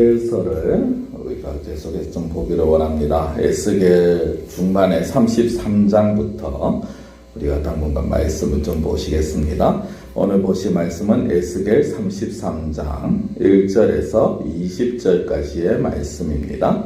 에스겔서를 우리가 계속해서 좀 보기를 원합니다. 에스겔 중반에 33장부터 우리가 당분간 말씀을 좀 보시겠습니다. 오늘 보실 말씀은 에스겔 33장 1절에서 20절까지의 말씀입니다.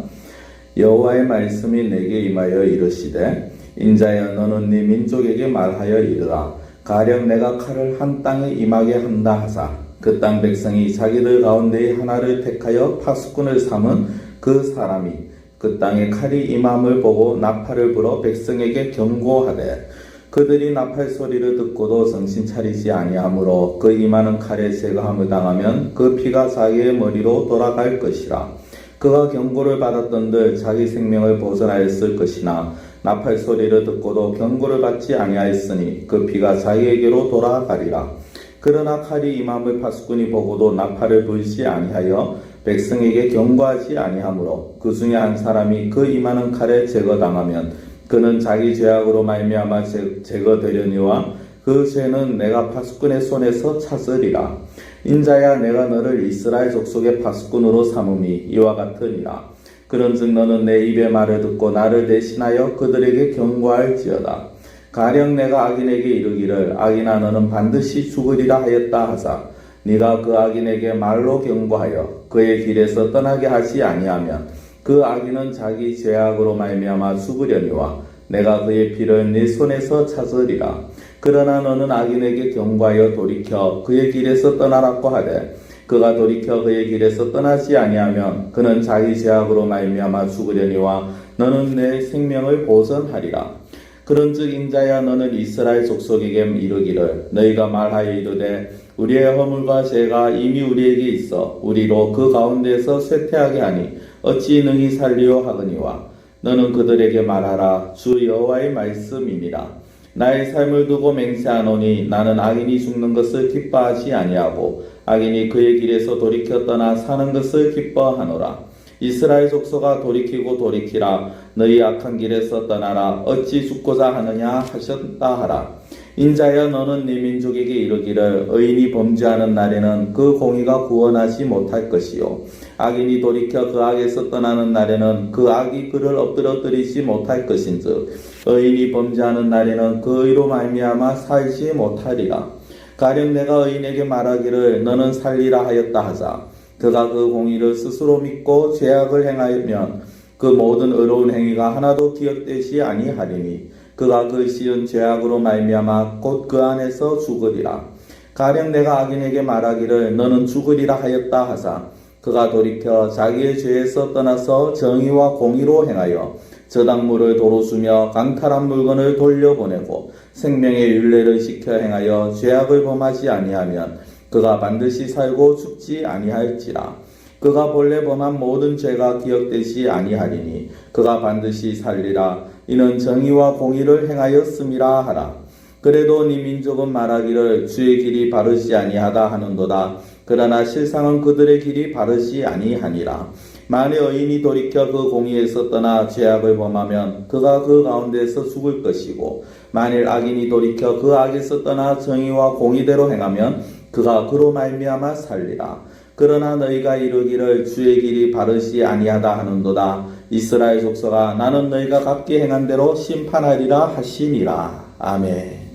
여호와의 말씀이 내게 임하여 이르시되 인자여 너는 네 민족에게 말하여 이르라. 가령 내가 칼을 한 땅에 임하게 한다 하사 그 땅 백성이 자기들 가운데의 하나를 택하여 파수꾼을 삼은 그 사람이 그 땅에 칼이 임함을 보고 나팔을 불어 백성에게 경고하되 그들이 나팔 소리를 듣고도 정신 차리지 아니하므로 그 임하는 칼에 제거함을 당하면 그 피가 자기의 머리로 돌아갈 것이라. 그가 경고를 받았던들 자기 생명을 보존하였을 것이나 나팔 소리를 듣고도 경고를 받지 아니하였으니 그 피가 자기에게로 돌아가리라. 그러나 칼이 임함을 파수꾼이 보고도 나팔을 불지 아니하여 백성에게 경고하지 아니하므로 그 중에 한 사람이 그 임하는 칼에 제거당하면 그는 자기 죄악으로 말미암아 제거되려니와 그 죄는 내가 파수꾼의 손에서 찾으리라. 인자야 내가 너를 이스라엘 족속의 파수꾼으로 삼음이 이와 같으니라. 그런즉 너는 내 입의 말을 듣고 나를 대신하여 그들에게 경고할지어다. 가령 내가 악인에게 이르기를 악인아 너는 반드시 죽으리라 하였다 하사 네가 그 악인에게 말로 경고하여 그의 길에서 떠나게 하지 아니하면 그 악인은 자기 죄악으로 말미암아 죽으려니와 내가 그의 피를 네 손에서 찾으리라. 그러나 너는 악인에게 경고하여 돌이켜 그의 길에서 떠나라고 하되 그가 돌이켜 그의 길에서 떠나지 아니하면 그는 자기 죄악으로 말미암아 죽으려니와 너는 내 생명을 보존하리라. 그런즉 인자야 너는 이스라엘 족속에게 이르기를 너희가 말하여 이르되 우리의 허물과 죄가 이미 우리에게 있어 우리로 그 가운데서 쇠퇴하게 하니 어찌 능히 살리오 하거니와 너는 그들에게 말하라. 주 여호와의 말씀이니라. 나의 삶을 두고 맹세하노니 나는 악인이 죽는 것을 기뻐하지 아니하고 악인이 그의 길에서 돌이켜 떠나 사는 것을 기뻐하노라. 이스라엘 족속아 돌이키고 돌이키라. 너희 악한 길에서 떠나라. 어찌 죽고자 하느냐 하셨다 하라. 인자여 너는 네 민족에게 이르기를 의인이 범죄하는 날에는 그 공의가 구원하지 못할 것이요 악인이 돌이켜 그 악에서 떠나는 날에는 그 악이 그를 엎드러뜨리지 못할 것인즉 의인이 범죄하는 날에는 그 의로 말미암아 살지 못하리라. 가령 내가 의인에게 말하기를 너는 살리라 하였다 하자 그가 그 공의를 스스로 믿고 죄악을 행하면 그 모든 의로운 행위가 하나도 기억되지 아니하리니 그가 그 시은 죄악으로 말미암아 곧 그 안에서 죽으리라. 가령 내가 악인에게 말하기를 너는 죽으리라 하였다 하사 그가 돌이켜 자기의 죄에서 떠나서 정의와 공의로 행하여 저당물을 도로 주며 강탈한 물건을 돌려보내고 생명의 율례를 지켜 행하여 죄악을 범하지 아니하면 그가 반드시 살고 죽지 아니할지라. 그가 본래 범한 모든 죄가 기억되지 아니하리니 그가 반드시 살리라. 이는 정의와 공의를 행하였음이라 하라. 그래도 네 민족은 말하기를 주의 길이 바르지 아니하다 하는도다. 그러나 실상은 그들의 길이 바르지 아니하니라. 만일 의인이 돌이켜 그 공의에서 떠나 죄악을 범하면 그가 그 가운데서 죽을 것이고 만일 악인이 돌이켜 그 악에서 떠나 정의와 공의대로 행하면 그가 그로 말미암아 살리라. 그러나 너희가 이르기를 주의 길이 바르지 아니하다 하는도다. 이스라엘 족속아 나는 너희가 각기 행한 대로 심판하리라 하시니라. 아멘.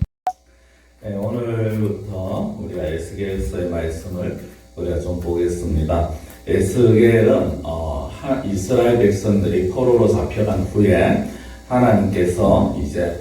네, 오늘부터 우리가 에스겔서의 말씀을 우리가 좀 보겠습니다. 에스겔은 이스라엘 백성들이 포로로 잡혀간 후에 하나님께서 이제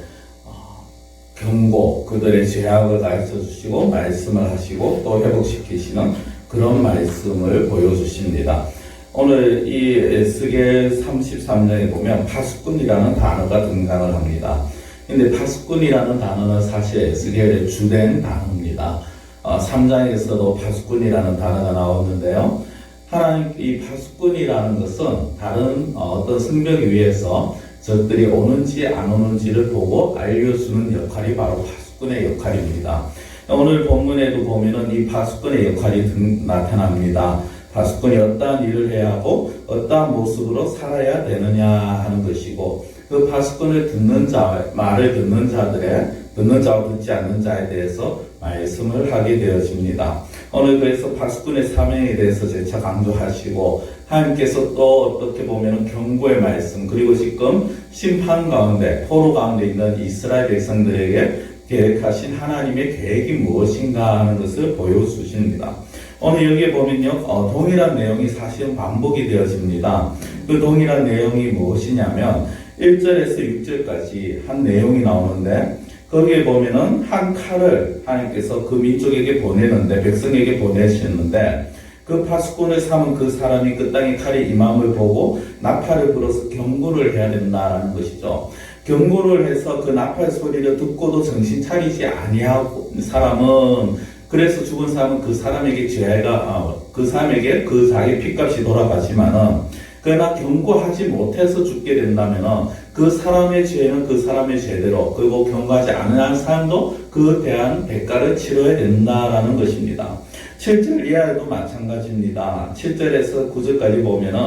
경고, 그들의 죄악을 가르쳐 주시고 말씀을 하시고 또 회복시키시는 그런 말씀을 보여주십니다. 오늘 이 에스겔 33장에 보면 파수꾼이라는 단어가 등장을 합니다. 근데 파수꾼이라는 단어는 사실 에스겔의 주된 단어입니다. 3장에서도 파수꾼이라는 단어가 나오는데요. 하나님 이 파수꾼이라는 것은 다른 어떤 성벽 위에서 적들이 오는지 안 오는지를 보고 알려주는 역할이 바로 파수꾼의 역할입니다. 오늘 본문에도 보면은 이 파수꾼의 역할이 나타납니다. 파수꾼이 어떠한 일을 해야 하고 어떠한 모습으로 살아야 되느냐 하는 것이고 그 파수꾼을 듣는 자, 말을 듣는 자들의 듣는 자와 듣지 않는 자에 대해서 말씀을 하게 되어집니다. 오늘 그래서 파수꾼의 사명에 대해서 재차 강조하시고 하나님께서 또 어떻게 보면 경고의 말씀, 그리고 지금 심판 가운데, 포로 가운데 있는 이스라엘 백성들에게 계획하신 하나님의 계획이 무엇인가 하는 것을 보여주십니다. 오늘 여기에 보면요, 동일한 내용이 사실은 반복이 되어집니다. 그 동일한 내용이 무엇이냐면 1절에서 6절까지 한 내용이 나오는데, 거기에 보면은 한 칼을 하나님께서 그 민족에게 보내는데, 백성에게 보내시는데, 그 파수꾼을 삼은 그 사람이 그 땅에 칼이 임함을 보고 나팔을 불어서 경고를 해야 된다라는 것이죠. 경고를 해서 그 나팔 소리를 듣고도 정신 차리지 아니하고 사람은, 그래서 죽은 사람은 그 사람에게 죄가 그 사람에게 그 자기 핏값이 돌아가지만은, 그러나 경고하지 못해서 죽게 된다면은 그 사람의 죄는 그 사람의 죄대로, 그리고 경고하지 않은 사람도 그 대한 대가를 치러야 된다라는 것입니다. 7절 이하에도 마찬가지입니다. 7절에서 9절까지 보면은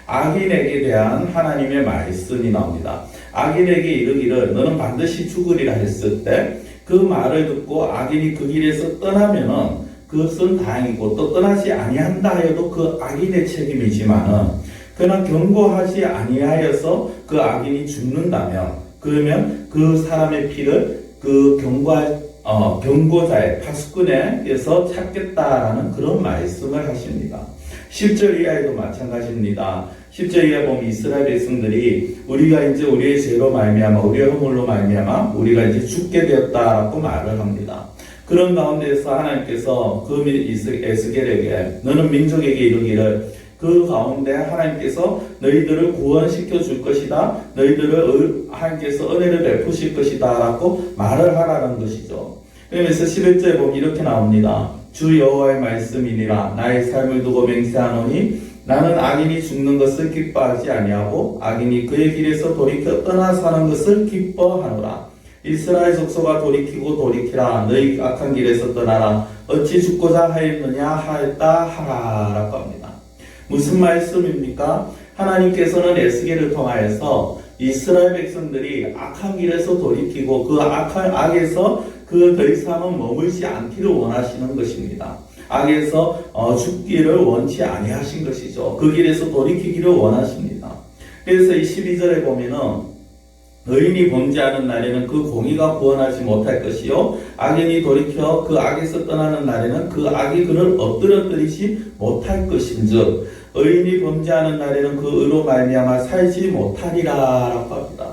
악인에게 대한 하나님의 말씀이 나옵니다. 악인에게 이르기를 너는 반드시 죽으리라 했을 때 그 말을 듣고 악인이 그 길에서 떠나면은 그것은 다행이고, 또 떠나지 아니한다 하여도 그 악인의 책임이지만은, 그러나 경고하지 아니하여서 그 악인이 죽는다면, 그러면 그 사람의 피를 그 경고자의 파수꾼에게서 찾겠다라는 그런 말씀을 하십니다. 10절 이하에도 마찬가지입니다. 10절 이하에 보면 이스라엘 백성들이 우리가 이제 우리의 죄로 말미암아, 우리의 허물로 말미암아 우리가 이제 죽게 되었다라고 말을 합니다. 그런 가운데에서 하나님께서 그 에스겔에게 너는 민족에게 이르기를 그 가운데 하나님께서 너희들을 구원시켜 줄 것이다, 너희들을 하나님께서 은혜를 베푸실 것이다 라고 말을 하라는 것이죠. 그러면서 11절에 보면 이렇게 나옵니다. 주 여호와의 말씀이니라. 나의 삶을 두고 맹세하노니 나는 악인이 죽는 것을 기뻐하지 아니하고 악인이 그의 길에서 돌이켜 떠나 사는 것을 기뻐하노라. 이스라엘 족속아 돌이키고 돌이키라. 너희 악한 길에서 떠나라. 어찌 죽고자 하였느냐 하였다 하라 라고 합니다. 무슨 말씀입니까? 하나님께서는 에스겔을 통하여서 이스라엘 백성들이 악한 길에서 돌이키고 그 악한 악에서 그 더 이상은 머물지 않기를 원하시는 것입니다. 악에서 죽기를 원치 아니하신 것이죠. 그 길에서 돌이키기를 원하십니다. 그래서 이 12절에 보면은 의인이 범죄하는 날에는 그 공의가 구원하지 못할 것이요 악인이 돌이켜 그 악에서 떠나는 날에는 그 악이 그를 엎드려뜨리지 못할 것인즉 의인이 범죄하는 날에는 그 의로 말미암아 살지 못하리라 라고 합니다.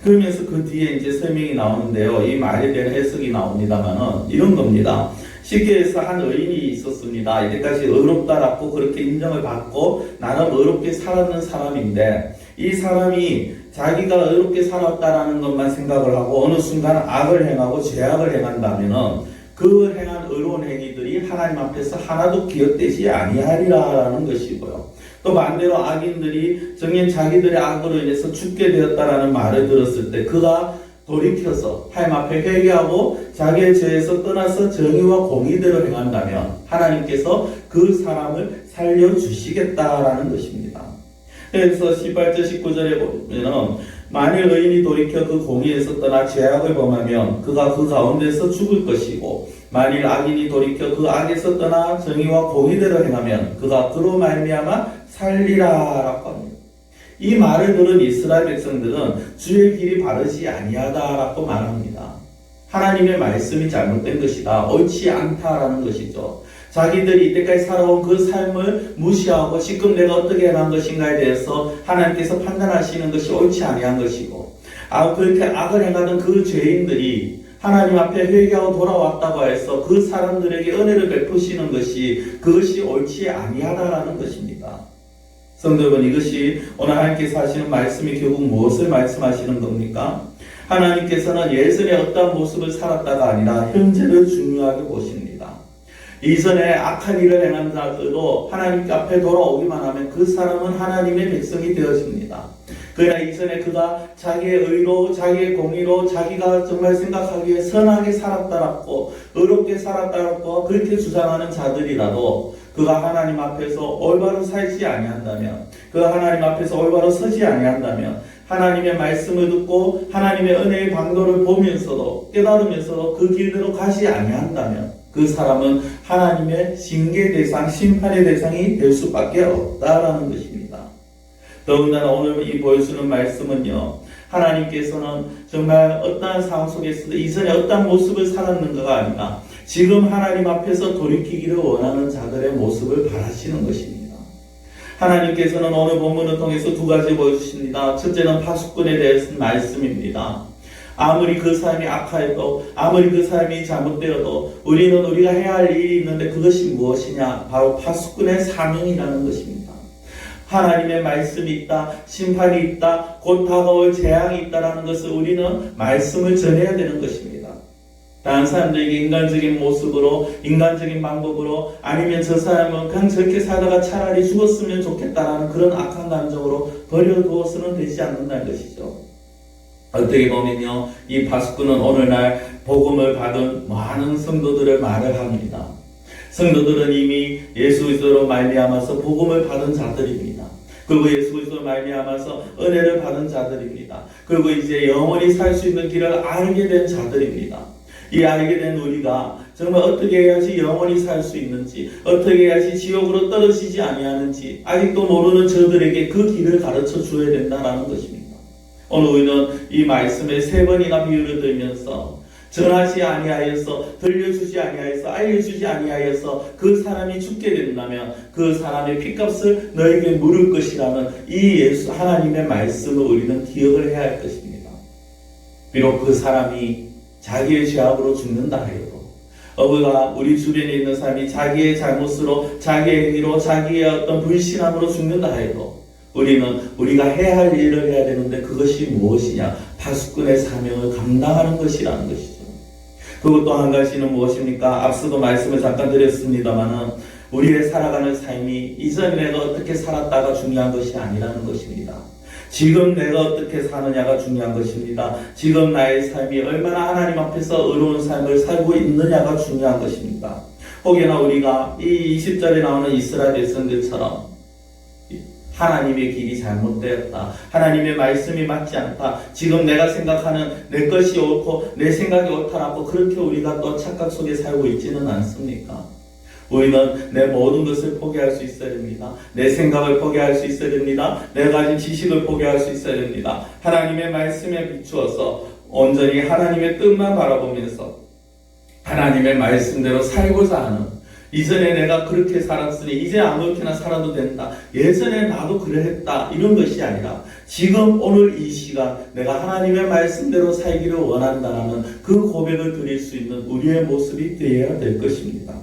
그러면서 그 뒤에 이제 설명이 나오는데요. 이 말에 대한 해석이 나옵니다만은 이런 겁니다. 쉽게 해서 한 의인이 있었습니다. 이제까지 의롭다라고 그렇게 인정을 받고 나름 의롭게 살았는 사람인데, 이 사람이 자기가 의롭게 살았다라는 것만 생각을 하고 어느 순간 악을 행하고 죄악을 행한다면은 그 행한 의로운 행위들이 하나님 앞에서 하나도 기억되지 아니하리라라는 것이고요. 또 반대로 악인들이 정녕 자기들의 악으로 인해서 죽게 되었다라는 말을 들었을 때 그가 돌이켜서 하나님 앞에 회개하고 자기의 죄에서 떠나서 정의와 공의대로 행한다면 하나님께서 그 사람을 살려주시겠다라는 것입니다. 그래서 18절 19절에 보면은 만일 의인이 돌이켜 그 공의에서 떠나 죄악을 범하면 그가 그 가운데서 죽을 것이고, 만일 악인이 돌이켜 그 악에서 떠나 정의와 공의대로 행하면 그가 그로 말미암아 살리라라고 합니다. 이 말을 들은 이스라엘 백성들은 주의 길이 바르지 아니하다라고 말합니다. 하나님의 말씀이 잘못된 것이다, 옳지 않다라는 것이죠. 자기들이 이때까지 살아온 그 삶을 무시하고 지금 내가 어떻게 행한 것인가에 대해서 하나님께서 판단하시는 것이 옳지 아니한 것이고, 그렇게 악을 행하던 그 죄인들이 하나님 앞에 회개하고 돌아왔다고 해서 그 사람들에게 은혜를 베푸시는 것이 그것이 옳지 아니하다라는 것입니다. 성도 여러분, 이것이 오늘 하나님께서 하시는 말씀이 결국 무엇을 말씀하시는 겁니까? 하나님께서는 예전에 어떠한 모습을 살았다가 아니라 현재를 중요하게 보십니다. 이전에 악한 일을 행한 자들도 하나님 앞에 돌아오기만 하면 그 사람은 하나님의 백성이 되어집니다. 그러나 이전에 그가 자기의 의로, 자기의 공의로, 자기가 정말 생각하기에 선하게 살았다라고, 의롭게 살았다라고 그렇게 주장하는 자들이라도 그가 하나님 앞에서 올바로 살지 아니한다면, 그가 하나님 앞에서 올바로 서지 아니한다면, 하나님의 말씀을 듣고 하나님의 은혜의 방도를 보면서도 깨달으면서도 그 길대로 가지 아니한다면 그 사람은 하나님의 징계 대상, 심판의 대상이 될 수밖에 없다라는 것입니다. 더군다나 오늘 이 보여주는 말씀은요, 하나님께서는 정말 어떠한 상황 속에서도 이전에 어떠한 모습을 살았는가가 아니라 지금 하나님 앞에서 돌이키기를 원하는 자들의 모습을 바라시는 것입니다. 하나님께서는 오늘 본문을 통해서 두 가지 보여주십니다. 첫째는 파수꾼에 대한 말씀입니다. 아무리 그 사람이 악하여도, 아무리 그 사람이 잘못되어도 우리가 해야 할 일이 있는데 그것이 무엇이냐? 바로 파수꾼의 사명이라는 것입니다. 하나님의 말씀이 있다, 심판이 있다, 곧 다가올 재앙이 있다라는 것을 우리는 말씀을 전해야 되는 것입니다. 다른 사람들에게 인간적인 모습으로, 인간적인 방법으로, 아니면 저 사람은 그냥 저렇게 살다가 차라리 죽었으면 좋겠다라는 그런 악한 감정으로 버려두어서는 되지 않는다는 것이죠. 어떻게 보면요, 이 파수꾼은 오늘날 복음을 받은 많은 성도들을 말을 합니다. 성도들은 이미 예수 그리스도로 말미암아서 복음을 받은 자들입니다. 그리고 예수 그리스도로 말미암아서 은혜를 받은 자들입니다. 그리고 이제 영원히 살 수 있는 길을 알게 된 자들입니다. 이 알게 된 우리가 정말 어떻게 해야지 영원히 살 수 있는지, 어떻게 해야지 지옥으로 떨어지지 아니하는지 아직도 모르는 저들에게 그 길을 가르쳐 줘야 된다는 것입니다. 오늘 우리는 이 말씀에 3번이나 비유를 들면서 전하지 아니하여서, 들려주지 아니하여서, 알려주지 아니하여서 그 사람이 죽게 된다면 그 사람의 핏값을 너에게 물을 것이라는 이 예수 하나님의 말씀을 우리는 기억을 해야 할 것입니다. 비록 그 사람이 자기의 죄악으로 죽는다 해도, 우리가 우리 주변에 있는 사람이 자기의 잘못으로, 자기의 행위로, 자기의 어떤 불신함으로 죽는다 해도 우리는 우리가 해야 할 일을 해야 되는데 그것이 무엇이냐? 파수꾼의 사명을 감당하는 것이라는 것이죠. 그리고 또 한 가지는 무엇입니까? 앞서도 말씀을 잠깐 드렸습니다만은 우리의 살아가는 삶이 이전에 내가 어떻게 살았다가 중요한 것이 아니라는 것입니다. 지금 내가 어떻게 사느냐가 중요한 것입니다. 지금 나의 삶이 얼마나 하나님 앞에서 의로운 삶을 살고 있느냐가 중요한 것입니다. 혹여나 우리가 이 20절에 나오는 이스라엘 백성들처럼 하나님의 길이 잘못되었다, 하나님의 말씀이 맞지 않다, 지금 내가 생각하는 내 것이 옳고 내 생각이 옳다라고 그렇게 우리가 또 착각 속에 살고 있지는 않습니까? 우리는 내 모든 것을 포기할 수 있어야 됩니다. 내 생각을 포기할 수 있어야 됩니다. 내가 가진 지식을 포기할 수 있어야 됩니다. 하나님의 말씀에 비추어서 온전히 하나님의 뜻만 바라보면서 하나님의 말씀대로 살고자 하는, 이전에 내가 그렇게 살았으니 이제 아무렇게나 살아도 된다, 예전에 나도 그랬다, 이런 것이 아니라 지금 오늘 이 시간 내가 하나님의 말씀대로 살기를 원한다는 그 고백을 드릴 수 있는 우리의 모습이 되어야 될 것입니다.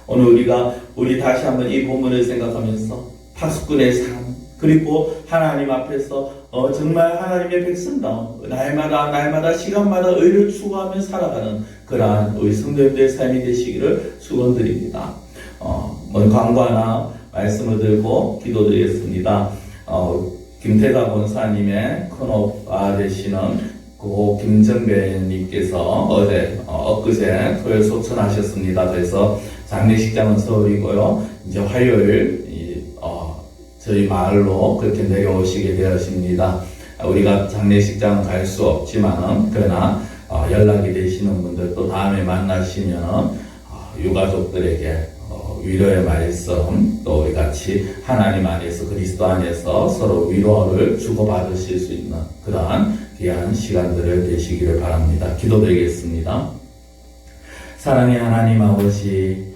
오늘 우리 다시 한번 이 본문을 생각하면서 파수꾼의 삶, 그리고 하나님 앞에서 정말 하나님의 백성다운 날마다 시간마다 의를 추구하며 살아가는 그러한 우리 성도님들의 삶이 되시기를 축원드립니다. 광고하나 말씀을 들고 기도드리겠습니다. 김태가 권사님의 큰오빠 되시는 고 김정배님께서 엊그제 토요일 소천하셨습니다. 그래서 장례식장은 서울이고요. 이제 화요일 저희 마을로 그렇게 내려오시게 되었습니다. 우리가 장례식장 갈 수 없지만은 그러나 연락이 되시는 분들 또 다음에 만나시면 유가족들에게 위로의 말씀, 또 우리 같이 하나님 안에서, 그리스도 안에서 서로 위로를 주고받으실 수 있는 그러한 귀한 시간들을 되시기를 바랍니다. 기도드리겠습니다. 사랑의 하나님 아버지,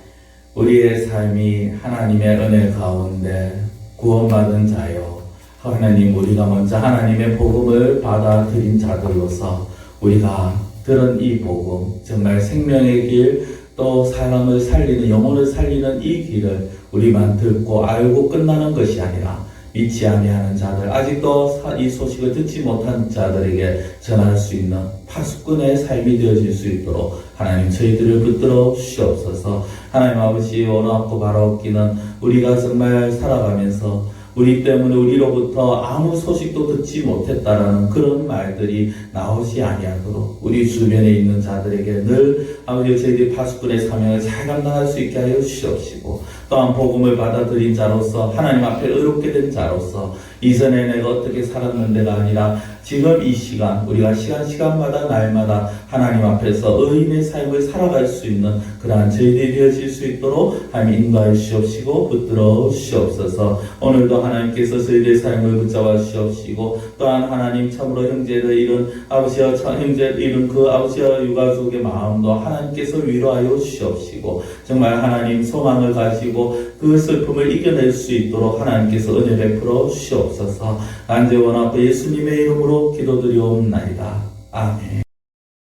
우리의 삶이 하나님의 은혜 가운데 구원받은 자요, 하나님, 우리가 먼저 하나님의 복음을 받아들인 자들로서 우리가 들은 이 복음, 정말 생명의 길, 또 사람을 살리는, 영혼을 살리는 이 길을 우리만 듣고 알고 끝나는 것이 아니라 믿지 아니하는 자들, 아직도 이 소식을 듣지 못한 자들에게 전할 수 있는 파수꾼의 삶이 되어질 수 있도록 하나님 저희들을 붙들어 주시옵소서. 하나님 아버지, 어느 앞고 바로 없기는 우리가 정말 살아가면서 우리 때문에 우리로부터 아무 소식도 듣지 못했다라는 그런 말들이 나오지 아니하도록 우리 주변에 있는 자들에게 늘 아버지 저희들이 파수꾼의 사명을 잘 감당할 수 있게 하여 주시옵시고, 또한 복음을 받아들인 자로서 하나님 앞에 의롭게 된 자로서 이전에 내가 어떻게 살았는데가 아니라 지금 이 시간 우리가 시간마다 날마다 하나님 앞에서 의인의 삶을 살아갈 수 있는 그러한 저희들이 되어질 수 있도록 하나님 인도하여 주옵시고 붙들어 주시옵소서. 오늘도 하나님께서 저희들의 삶을 붙잡아 주시옵시고 또한 하나님 참으로 형제를 잃은 아버지와 형제를 잃은 그 아버지와 유가족의 마음도 하나님께서 위로하여 주시옵시고 정말 하나님 소망을 가지고 그 슬픔을 이겨낼 수 있도록 하나님께서 은혜 베풀어 주시옵소서. 간절히 원하고 예수님의 이름으로 기도드리옵나이다. 아멘.